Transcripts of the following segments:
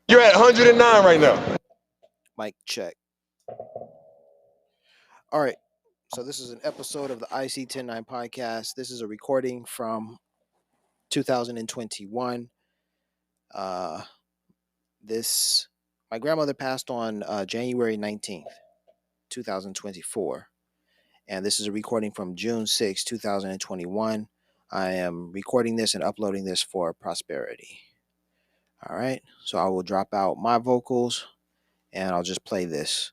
You're at 109 right now. Mic check. All right. So this is an episode of the IC109 podcast. This is a recording from 2021. Uh, this my grandmother passed on January 19th, 2024, and this is a recording from June 6, 2021. I am recording this and uploading this for prosperity. All right. So I will drop out my vocals and I'll just play this.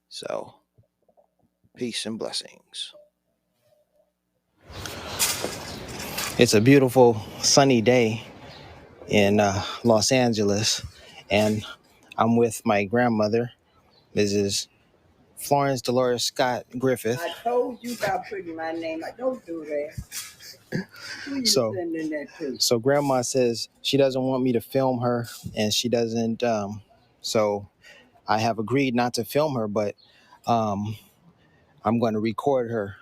So peace and blessings. It's a beautiful sunny day in Los Angeles, and I'm with my grandmother, Mrs. Florence Dolores Scott Griffith. I told you about putting my name. I don't do that. Who you So, sending that to? so Grandma says she doesn't want me to film her, and she doesn't. So I have agreed not to film her, but um, I'm going to record her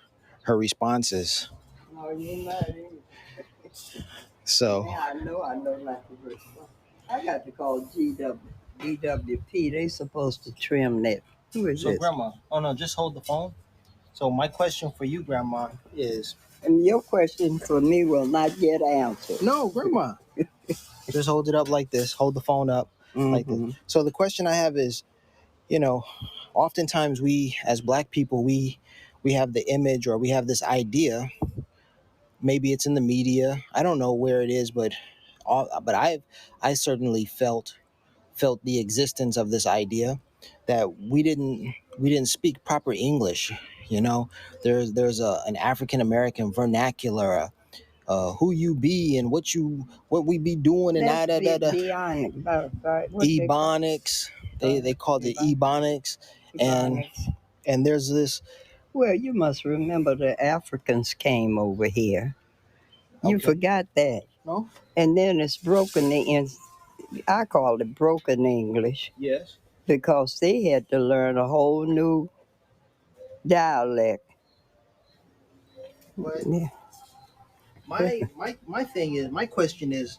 responses. No, you're not. So Yeah, I know not to respond. I got to call DWP. They supposed to trim that. Who is this? Grandma, oh no, just hold the phone. So my question for you, Grandma, is And your question for me will not get answered. no, Grandma. Just hold it up like this. Hold the phone up like this. So the question I have is, oftentimes we as Black people, we have the image or we have this idea. Maybe it's in the media. I don't know where it is, but I certainly felt the existence of this idea that we didn't speak proper English. There's an African American vernacular. Who you be and what we be doing and That's Ebonics. They called it Ebonics. And there's this. Well, you must remember the Africans came over here. You forgot that. No? And then it's broken I call it broken English Yes. because they had to learn a whole new dialect. But Yeah. my question is,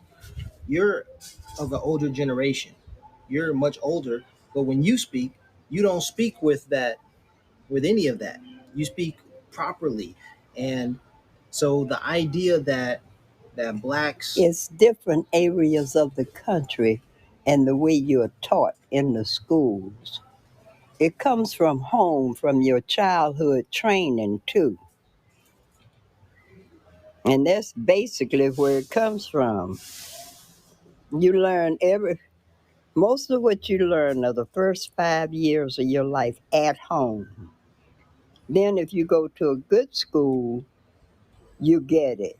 you're of an older generation. You're much older, but when you speak, you don't speak with any of that. You speak properly. And so the idea that Blacks, It's different areas of the country and the way you're taught in the schools. It comes from home, from your childhood training too. And that's basically where it comes from. You learn most of what you learn are the first 5 years of your life at home. Then if you go to a good school, you get it.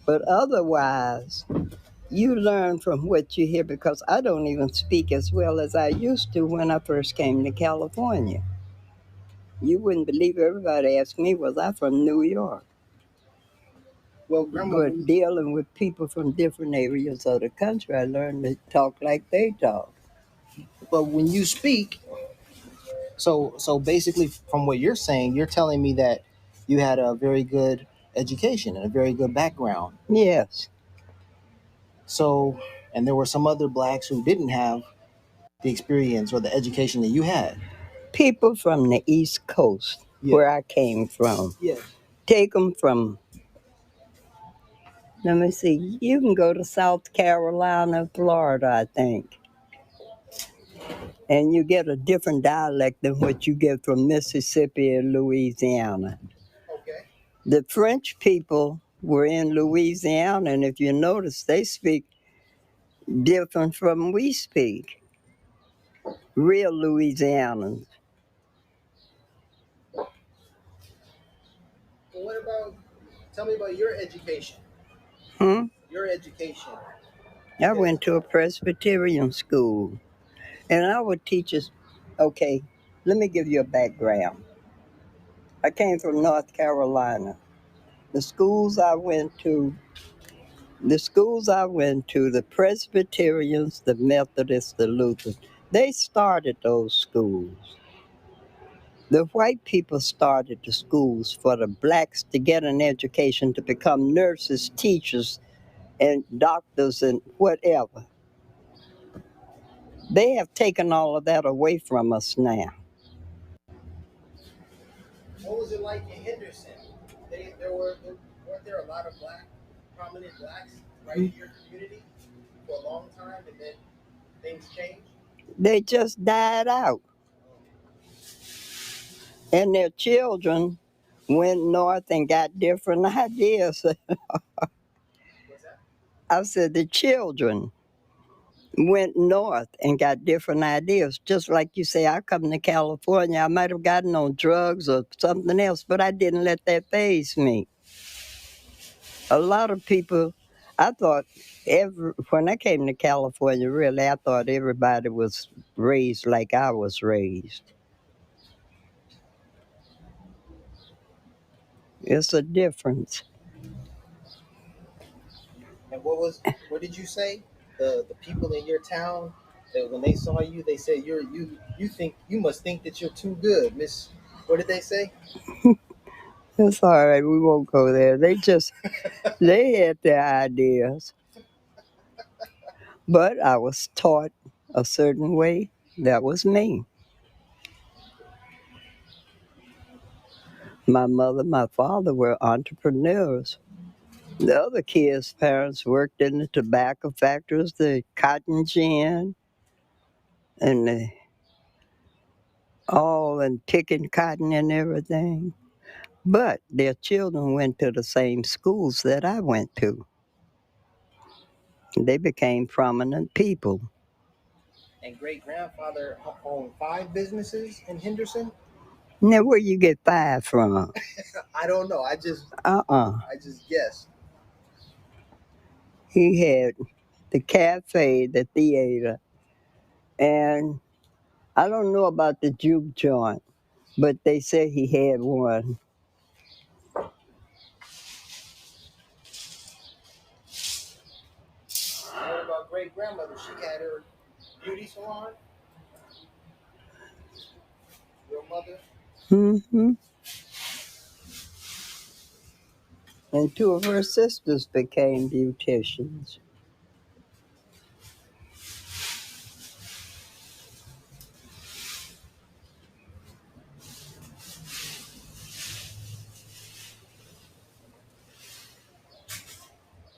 But otherwise, you learn from what you hear, because I don't even speak as well as I used to when I first came to California. You wouldn't believe, everybody asked me, was I from New York? well, Grandma, But dealing with people from different areas of the country, I learned to talk like they talk. but when you speak, so basically, from what you're saying, you're telling me that you had a very good education and a very good background. Yes. So, and there were some other Blacks who didn't have the experience or the education that you had. People from the East Coast, where I came from, Yes. take them from, let me see, you can go to South Carolina, Florida, I think. And you get a different dialect than what you get from Mississippi and Louisiana. Okay. The French people were in Louisiana, and if you notice, they speak different from we speak. Real Louisianans. Well, tell me about your education. Your education. I went to a Presbyterian school, and our teachers, okay, let me give you a background. I came from North Carolina. The schools I went to, the Presbyterians, the Methodists, the Lutherans, they started those schools. The white people started the schools for the blacks to get an education to become nurses, teachers, and doctors, and whatever. They have taken all of that away from us now. What was it like in Henderson? Weren't there a lot of prominent blacks right in your community for a long time, and then things changed? They just died out. And their children went north and got different ideas. What's that? I said the children went north and got different ideas. Just like you say, I come to California, I might have gotten on drugs or something else, but I didn't let that faze me. A lot of people, I thought when I came to California, really, I thought everybody was raised like I was raised. It's a difference. And what did you say? The people in your town, that when they saw you, they said you must think that you're too good, Miss. What did they say? It's all right, we won't go there. They had their ideas. But I was taught a certain way. That was me. My mother, my father were entrepreneurs. The other kids' parents worked in the tobacco factories, the cotton gin, and all and picking cotton and everything. But their children went to the same schools that I went to. They became prominent people. And great grandfather owned 5 businesses in Henderson. Now, where you get 5 from? I don't know. Uh-uh. I just guessed. He had the cafe, the theater, and I don't know about the juke joint, but they said he had one. And what about great grandmother? She had her beauty salon. Your mother. Mm-hmm. And 2 of her sisters became beauticians.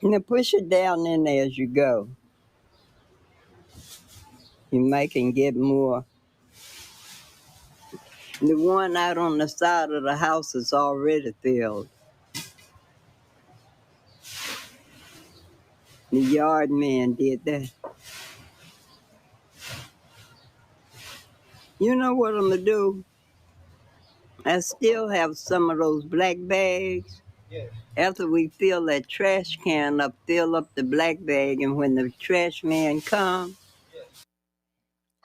Now push it down in there as you go. You might can get more. The one out on the side of the house is already filled. The yard man did that. You know what I'm gonna do? I still have some of those black bags. Yes. After we fill that trash can up, fill up the black bag, and when the trash man comes.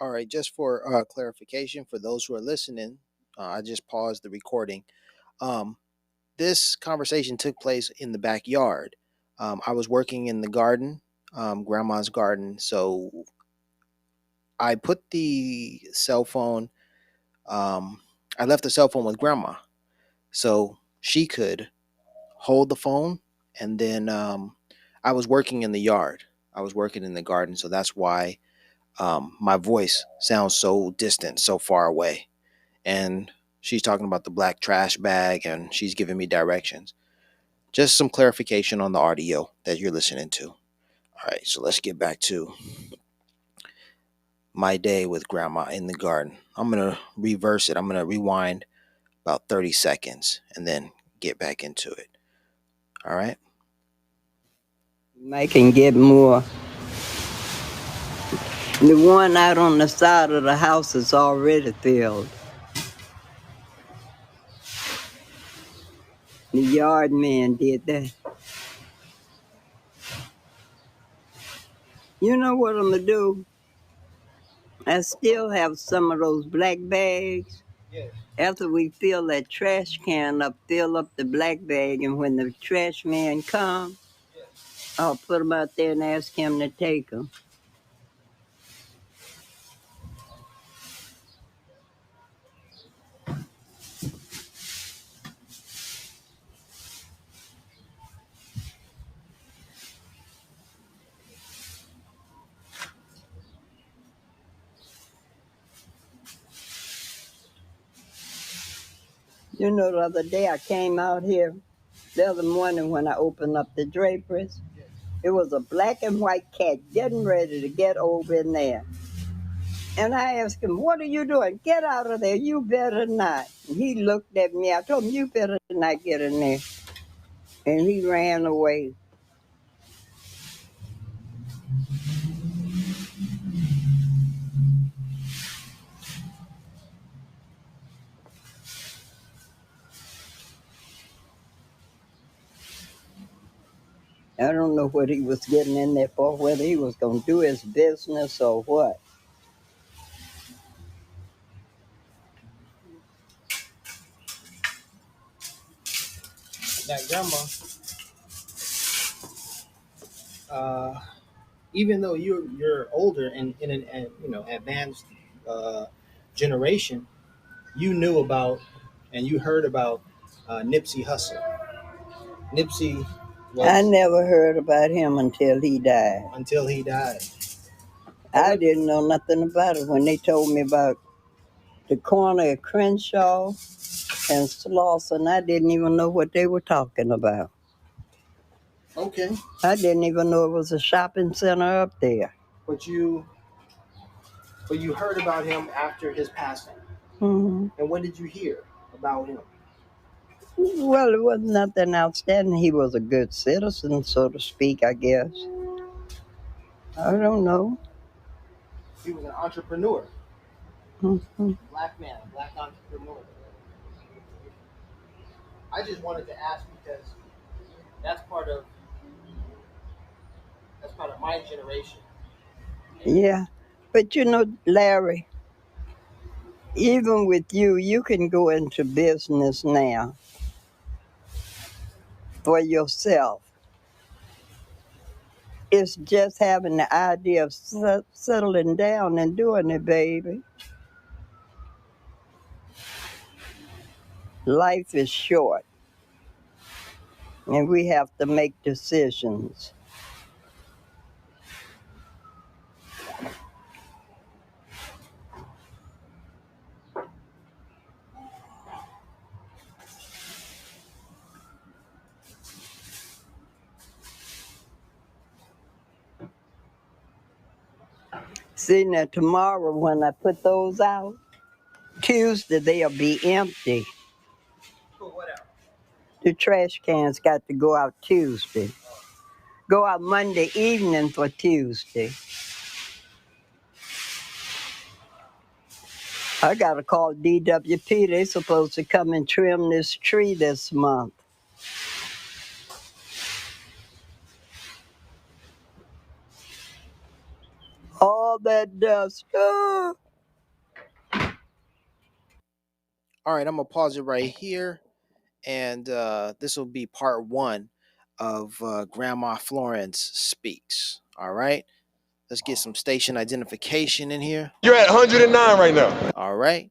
All right. Just for clarification for those who are listening, I just paused the recording. Um, this conversation took place in the backyard. I was working in the garden, grandma's garden. So I put the cell phone, I left the cell phone with grandma so she could hold the phone. And then I was working in the yard, I was working in the garden. So that's why my voice sounds so distant, so far away. And she's talking about the black trash bag and she's giving me directions. Just some clarification on the audio that you're listening to. All right, so let's get back to my day with grandma in the garden. I'm going to reverse it. I'm going to rewind about 30 seconds and then get back into it. All right. You might can get more. The one out on the side of the house is already filled. The yard man did that. You know what I'm gonna do? I still have some of those black bags. Yes. After we fill that trash can up, fill up the black bag, and when the trash man comes, I'll put them out there and ask him to take them. You know, the other day I came out here, the other morning when I opened up the draperies, it was a black and white cat getting ready to get over in there. And I asked him, "What are you doing? Get out of there. You better not." And he looked at me. I told him, "You better not get in there." And he ran away. I don't know what he was getting in there for, whether he was going to do his business or what. Now, Grandma, even though you're older and in an advanced generation, you knew about and you heard about Nipsey Hussle. Nipsey I was never heard about him until he died. until he died. I didn't know nothing about it when they told me about the corner of Crenshaw and Slauson. I didn't even know what they were talking about. Okay, I didn't even know it was a shopping center up there. but you heard about him after his passing. Hmm. And what did you hear about him? Well, it wasn't nothing outstanding. He was a good citizen, so to speak, I guess. I don't know. He was an entrepreneur, Hmm. black man, a black entrepreneur. I just wanted to ask because that's part of my generation. Yeah. But you know, Larry, even with you, you can go into business now for yourself. It's just having the idea of settling down and doing it, baby. Life is short, and we have to make decisions. See, now tomorrow when I put those out, Tuesday they'll be empty. The trash cans got to go out Tuesday. Go out Monday evening for Tuesday. I got to call DWP. They supposed to come and trim this tree this month. All that dust. Oh. All right, I'm gonna pause it right here, and this will be part one of Grandma Florence speaks. All right, let's get some station identification in here. You're at 109 right now. All right,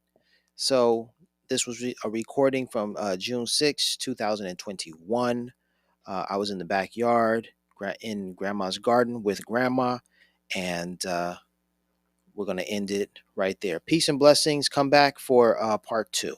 so this was a recording from June 6, 2021. I was in the backyard in Grandma's garden with Grandma, and we're gonna end it right there. Peace and blessings. Come back for part two.